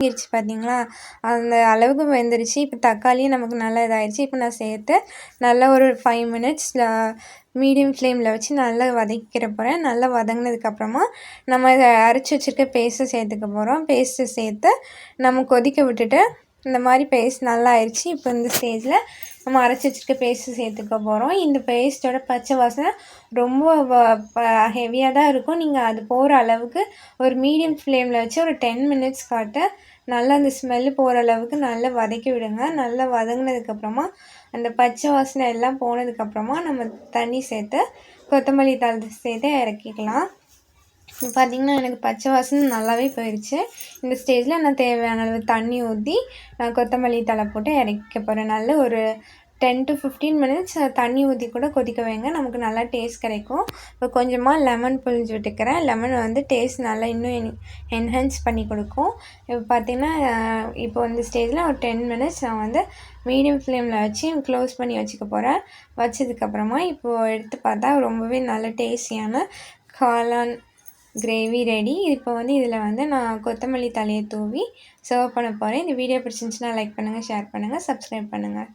வதங்கிருச்சு பார்த்தீங்களா? அந்த அளவுக்கு வெந்துருச்சு. இப்போ தக்காளியும் நமக்கு நல்லா இதாயிருச்சு. இப்போ நான் சேர்த்து நல்லா ஒரு 5 மினிட்ஸ் மீடியம் ஃப்ளேமில் வச்சு நல்லா வதக்கிற போகிறேன். நல்லா வதங்கினதுக்கப்புறமா நம்ம இதை அரைச்சி வச்சுருக்க பேஸ்ட்டை சேர்த்துக்க போகிறோம். பேஸ்ட்டை சேர்த்து நம்ம கொதிக்க விட்டுட்டு இந்த மாதிரி பேஸ்ட் நல்லா ஆயிடுச்சு. இப்போ இந்த ஸ்டேஜில் நம்ம அரைச்சி வச்சுருக்க பேஸ்ட்டு சேர்த்துக்க போகிறோம். இந்த பேஸ்ட்டோட பச்சை வாசனை ரொம்ப ஹெவியாக தான் இருக்கும். நீங்கள் அது போகிற அளவுக்கு ஒரு மீடியம் ஃப்ளேமில் வச்சு ஒரு 10 மினிட்ஸ் நல்லா அந்த ஸ்மெல்லு போகிற அளவுக்கு நல்லா வதக்கி விடுங்க. நல்லா வதங்கினதுக்கப்புறமா அந்த பச்சை வாசனை எல்லாம் போனதுக்கப்புறமா நம்ம தண்ணி சேர்த்து கொத்தமல்லி தழை சேர்த்து இறக்கிக்கலாம். இப்போ பார்த்திங்கன்னா எனக்கு பச்சை வாசனை நல்லாவே போயிடுச்சு. இந்த ஸ்டேஜில் நான் தேவையான அளவு தண்ணி ஊற்றி நான் கொத்தமல்லி தழை போட்டு இறக்க போகிறேன். நல்ல ஒரு 10 to 15 மினிட்ஸ் தண்ணி ஊற்றி கூட கொதிக்க வைங்க. நமக்கு நல்லா டேஸ்ட் கிடைக்கும். இப்போ கொஞ்சமாக லெமன் புழிஞ்சு விட்டுக்கிறேன். லெமன் டேஸ்ட் நல்லா இன்னும் என்ஹான்ஸ் பண்ணி கொடுக்கும். இப்போ பார்த்திங்கன்னா இப்போ இந்த ஸ்டேஜில் ஒரு 10 மினிட்ஸ் நான் மீடியம் ஃப்ளேமில் வச்சு க்ளோஸ் பண்ணி வச்சுக்க போகிறேன். வச்சதுக்கப்புறமா இப்போது எடுத்து பார்த்தா ரொம்பவே நல்ல டேஸ்டியான காளான் கிரேவி ரெடி. இப்போ இதில் நான் கொத்தமல்லி தழையை தூவி சர்வ் பண்ண போகிறேன். இந்த வீடியோ பிடிச்சிருந்துச்சுன்னா லைக் பண்ணுங்கள், ஷேர் பண்ணுங்கள், சப்ஸ்கிரைப் பண்ணுங்கள்.